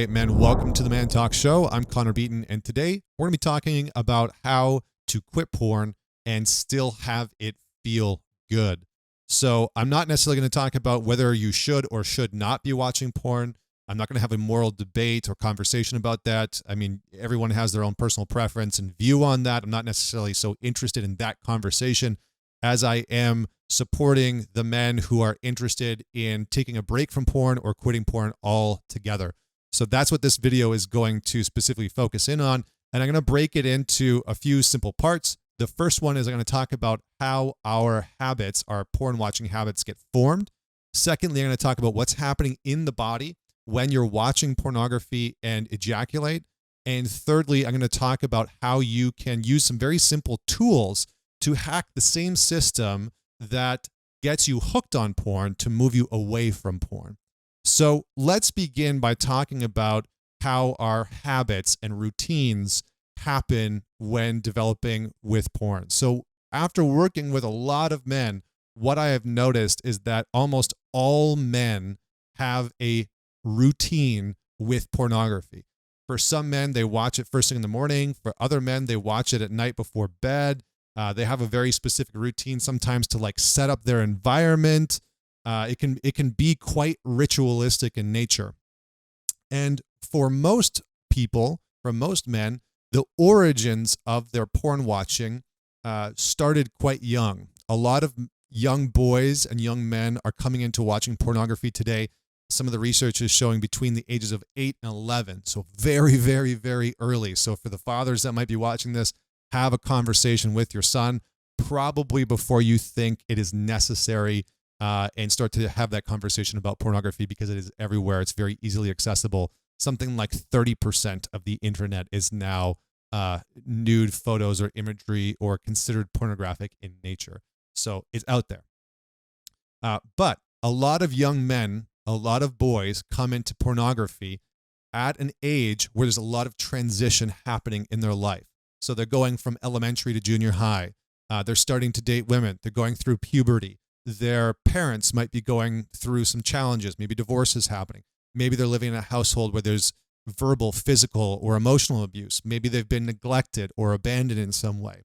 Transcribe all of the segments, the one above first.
Hey man, welcome to the ManTalks show. I'm Connor Beaton, and today we're going to be talking about how to quit porn and still have it feel good. So, I'm not necessarily going to talk about whether you should or should not be watching porn. I'm not going to have a moral debate or conversation about that. I mean, everyone has their own personal preference and view on that. I'm not necessarily so interested in that conversation as I am supporting the men who are interested in taking a break from porn or quitting porn altogether. So that's what this video is going to specifically focus in on. And I'm going to break it into a few simple parts. The first one is I'm going to talk about how our habits, our porn watching habits, get formed. Secondly, I'm going to talk about what's happening in the body when you're watching pornography and ejaculate. And thirdly, I'm going to talk about how you can use some very simple tools to hack the same system that gets you hooked on porn to move you away from porn. So let's begin by talking about how our habits and routines happen when developing with porn. So after working with a lot of men, what I have noticed is that almost all men have a routine with pornography. For some men, they watch it first thing in the morning. For other men, they watch it at night before bed. They have a very specific routine sometimes to like set up their environment. It can be quite ritualistic in nature. And for most people, for most men, the origins of their porn watching started quite young. A lot of young boys and young men are coming into watching pornography today. Some of the research is showing between the ages of 8 and 11. So very, very, very early. So for the fathers that might be watching this, have a conversation with your son probably before you think it is necessary and start to have that conversation about pornography because it is everywhere. It's very easily accessible. Something like 30% of the internet is now nude photos or imagery or considered pornographic in nature. So it's out there. But a lot of young men, a lot of boys come into pornography at an age where there's a lot of transition happening in their life. So they're going from elementary to junior high. They're starting to date women. They're going through puberty. Their parents might be going through some challenges. Maybe divorce is happening. Maybe they're living in a household where there's verbal, physical, or emotional abuse. Maybe they've been neglected or abandoned in some way.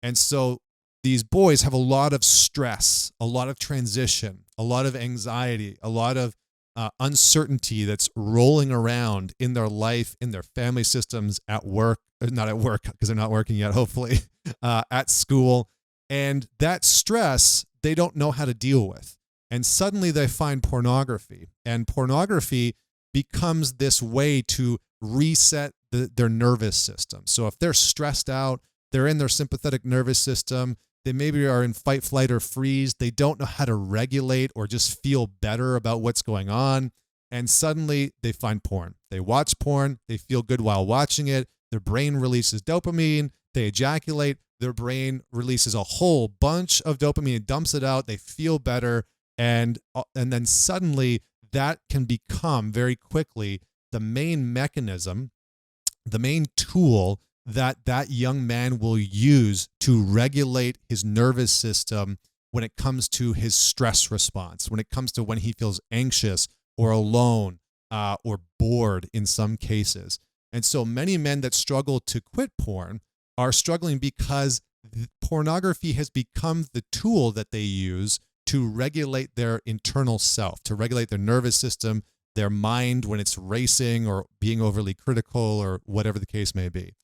And so these boys have a lot of stress, a lot of transition, a lot of anxiety, a lot of uncertainty that's rolling around in their life, in their family systems, at work, not at work because they're not working yet, hopefully, at school. And that stress they don't know how to deal with. And suddenly they find pornography. And pornography becomes this way to reset their nervous system. So if they're stressed out, they're in their sympathetic nervous system, they maybe are in fight, flight, or freeze. They don't know how to regulate or just feel better about what's going on. And suddenly they find porn. They watch porn. They feel good while watching it. Their brain releases dopamine. They ejaculate. Their brain releases a whole bunch of dopamine and dumps it out. They feel better. And then suddenly that can become very quickly the main mechanism, the main tool that young man will use to regulate his nervous system when it comes to his stress response, when it comes to when he feels anxious or alone or bored in some cases. And so many men that struggle to quit porn are struggling because pornography has become the tool that they use to regulate their internal self, to regulate their nervous system, their mind when it's racing or being overly critical or whatever the case may be.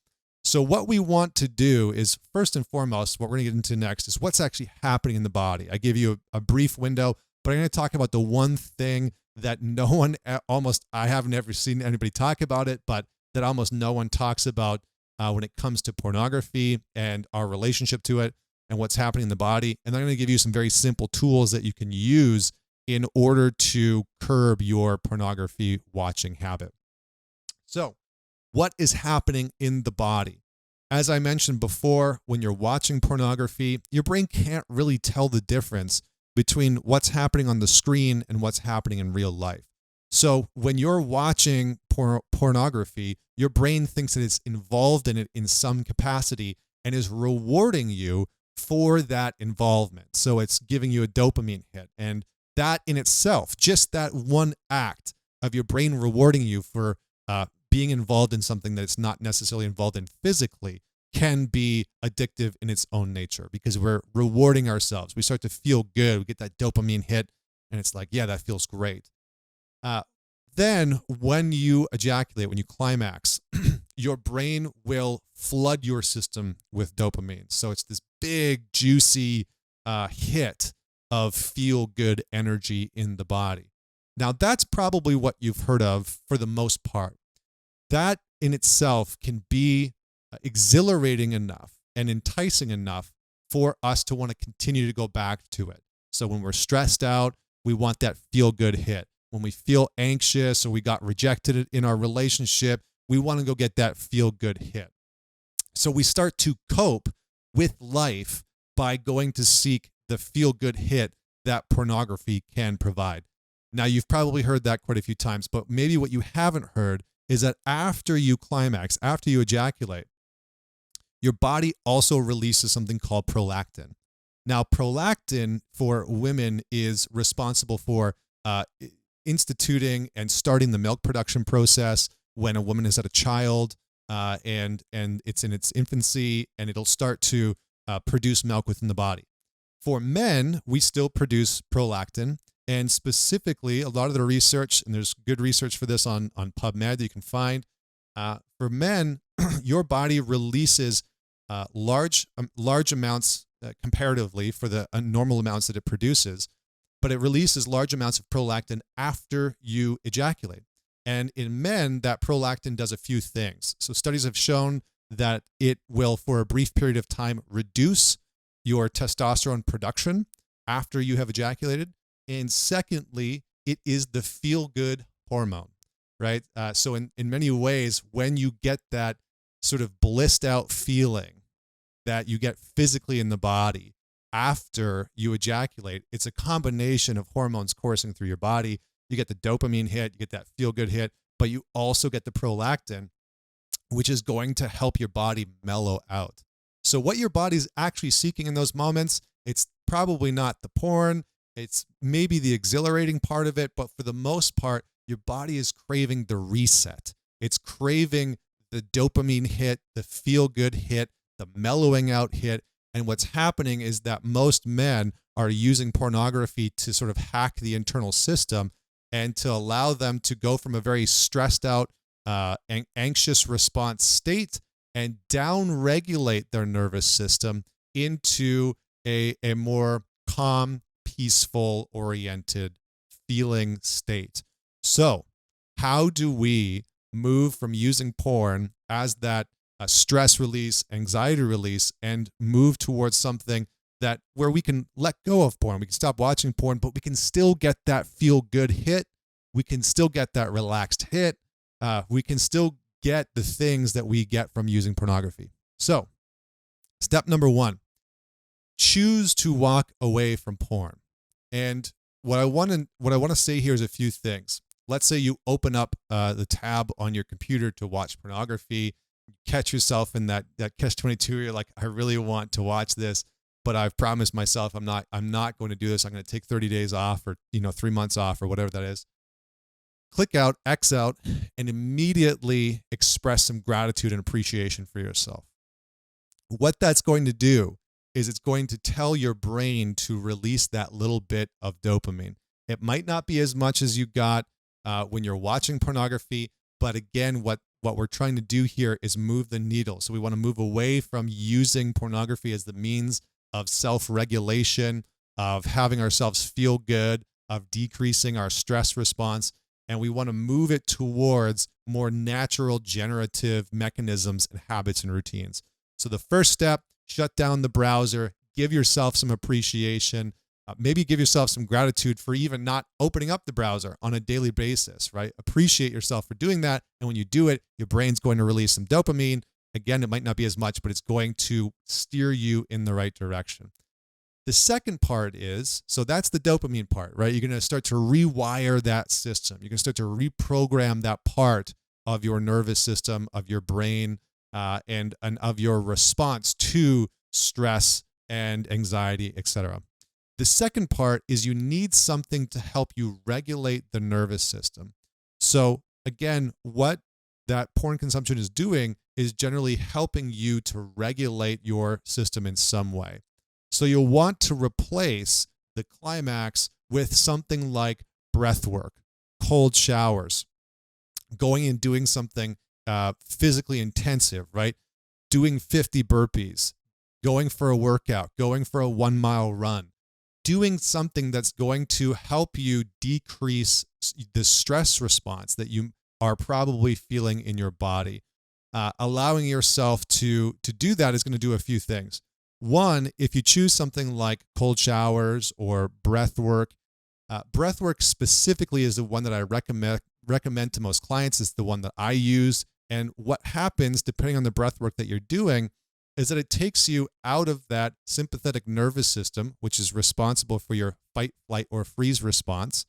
So what we want to do is, first and foremost, what we're going to get into next is what's actually happening in the body. I gave you a brief window, but I'm going to talk about the one thing that no one, I haven't ever seen anybody talk about it, but that almost no one talks about when it comes to pornography and our relationship to it and what's happening in the body. And I'm going to give you some very simple tools that you can use in order to curb your pornography watching habit. So, what is happening in the body? As I mentioned before, when you're watching pornography, your brain can't really tell the difference between what's happening on the screen and what's happening in real life. So when you're watching pornography, your brain thinks that it's involved in it in some capacity and is rewarding you for that involvement. So it's giving you a dopamine hit. And that in itself, just that one act of your brain rewarding you for being involved in something that it's not necessarily involved in physically can be addictive in its own nature, because we're rewarding ourselves. We start to feel good. We get that dopamine hit, and it's like, yeah, that feels great. Uh, then when you ejaculate, when you climax, your brain will flood your system with dopamine. So it's this big, juicy hit of feel-good energy in the body. Now, that's probably what you've heard of for the most part. That in itself can be exhilarating enough and enticing enough for us to want to continue to go back to it. So when we're stressed out, we want that feel-good hit. When we feel anxious or we got rejected in our relationship, we want to go get that feel-good hit. So we start to cope with life by going to seek the feel-good hit that pornography can provide. Now, you've probably heard that quite a few times, but maybe what you haven't heard is that after you climax, after you ejaculate, your body also releases something called prolactin. Now, prolactin for women is responsible for instituting and starting the milk production process when a woman has had a child and it's in its infancy, and it'll start to produce milk within the body. For men, we still produce prolactin, and specifically, a lot of the research, and there's good research for this on PubMed that you can find, for men, your body releases large amounts comparatively for the normal amounts that it produces, but it releases large amounts of prolactin after you ejaculate. And in men, that prolactin does a few things. So studies have shown that it will, for a brief period of time, reduce your testosterone production after you have ejaculated. And secondly, it is the feel-good hormone, right? So in many ways, when you get that sort of blissed out feeling that you get physically in the body after you ejaculate, it's a combination of hormones coursing through your body. You get the dopamine hit, you get that feel-good hit, but you also get the prolactin, which is going to help your body mellow out. So what your body's actually seeking in those moments, it's probably not the porn, it's maybe the exhilarating part of it, but for the most part, your body is craving the reset. It's craving the dopamine hit, the feel-good hit, the mellowing out hit. And what's happening is that most men are using pornography to sort of hack the internal system and to allow them to go from a very stressed out, anxious response state and down-regulate their nervous system into a more calm, peaceful, oriented feeling state. So how do we move from using porn as that stress release, anxiety release, and move towards something that where we can let go of porn? We can stop watching porn, but we can still get that feel-good hit. We can still get that relaxed hit. We can still get the things that we get from using pornography. So step number one, choose to walk away from porn. And what I want to say here is a few things. Let's say you open up the tab on your computer to watch pornography, catch yourself in that catch-22. You're like, I really want to watch this, but I've promised myself I'm not going to do this. I'm going to take 30 days off, or 3 months off, or whatever that is. Click out, X out, and immediately express some gratitude and appreciation for yourself. What that's going to do is it's going to tell your brain to release that little bit of dopamine. It might not be as much as you got when you're watching pornography, but again, what we're trying to do here is move the needle. So we want to move away from using pornography as the means of self-regulation, of having ourselves feel good, of decreasing our stress response, and we want to move it towards more natural generative mechanisms and habits and routines. So the first step, shut down the browser, give yourself some appreciation, maybe give yourself some gratitude for even not opening up the browser on a daily basis, right? Appreciate yourself for doing that. And when you do it, your brain's going to release some dopamine. Again, it might not be as much, but it's going to steer you in the right direction. The second part is, so that's the dopamine part, right? You're going to start to rewire that system. You're going to start to reprogram that part of your nervous system, of your brain, and of your response to stress and anxiety, etc. The second part is you need something to help you regulate the nervous system. So again, what that porn consumption is doing is generally helping you to regulate your system in some way. So you'll want to replace the climax with something like breath work, cold showers, going and doing something physically intensive, right? Doing 50 burpees, going for a workout, going for a 1 mile run, doing something that's going to help you decrease the stress response that you are probably feeling in your body. Allowing yourself to do that is going to do a few things. One, if you choose something like cold showers or breath work specifically is the one that I recommend to most clients. It's the one that I use. And what happens, depending on the breath work that you're doing, is that it takes you out of that sympathetic nervous system, which is responsible for your fight, flight, or freeze response,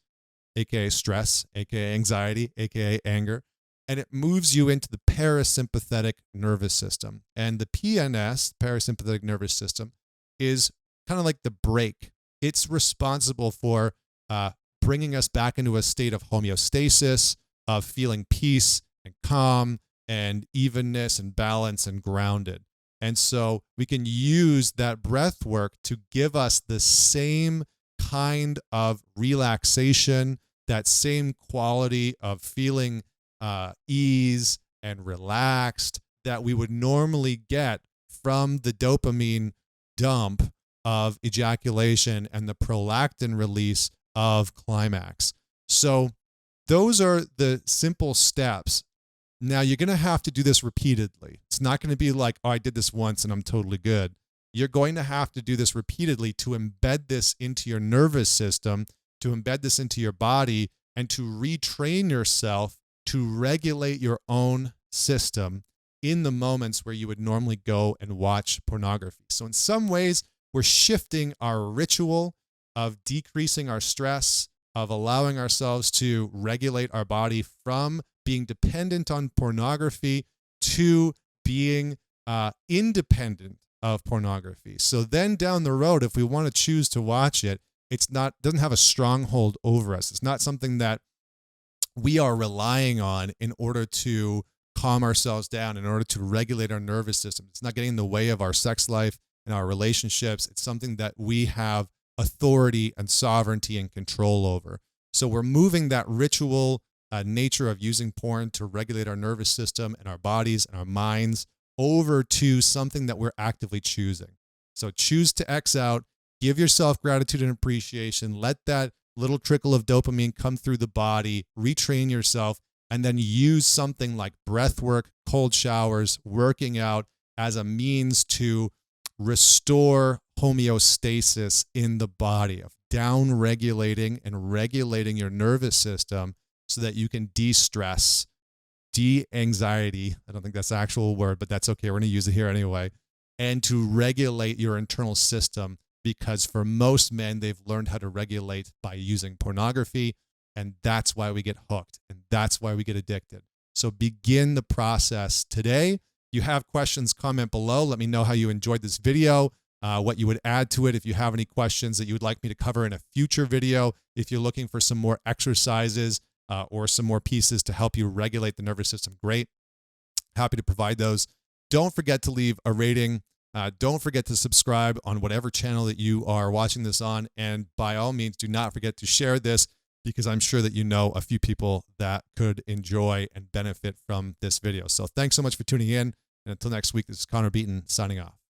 aka stress, aka anxiety, aka anger, and it moves you into the parasympathetic nervous system. And the PNS, parasympathetic nervous system, is kind of like the brake. It's responsible for bringing us back into a state of homeostasis, of feeling peace and calm and evenness and balance and grounded. And so we can use that breath work to give us the same kind of relaxation, that same quality of feeling ease and relaxed that we would normally get from the dopamine dump of ejaculation and the prolactin release of climax. So those are the simple steps. Now you're going to have to do this repeatedly. It's not going to be like, oh, I did this once and I'm totally good. You're going to have to do this repeatedly to embed this into your nervous system, to embed this into your body, and to retrain yourself to regulate your own system in the moments where you would normally go and watch pornography. So in some ways, we're shifting our ritual of decreasing our stress, of allowing ourselves to regulate our body from being dependent on pornography to being independent of pornography. So then down the road, if we want to choose to watch it, doesn't have a stronghold over us. It's not something that we are relying on in order to calm ourselves down, in order to regulate our nervous system. It's not getting in the way of our sex life and our relationships. It's something that we have authority and sovereignty and control over. So we're moving that ritual nature of using porn to regulate our nervous system and our bodies and our minds over to something that we're actively choosing. So choose to X out, give yourself gratitude and appreciation, let that little trickle of dopamine come through the body, retrain yourself, and then use something like breath work, cold showers, working out as a means to restore homeostasis in the body, of down-regulating and regulating your nervous system so that you can de-stress, de-anxiety. I don't think that's the actual word, but that's okay. We're going to use it here anyway. And to regulate your internal system, because for most men, they've learned how to regulate by using pornography, and that's why we get hooked, and that's why we get addicted. So begin the process today. If you have questions, comment below. Let me know how you enjoyed this video, what you would add to it. If you have any questions that you would like me to cover in a future video, if you're looking for some more exercises or some more pieces to help you regulate the nervous system, great. Happy to provide those. Don't forget to leave a rating. Don't forget to subscribe on whatever channel that you are watching this on. And by all means, do not forget to share this, because I'm sure that you know a few people that could enjoy and benefit from this video. So thanks so much for tuning in. And until next week, this is Connor Beaton signing off.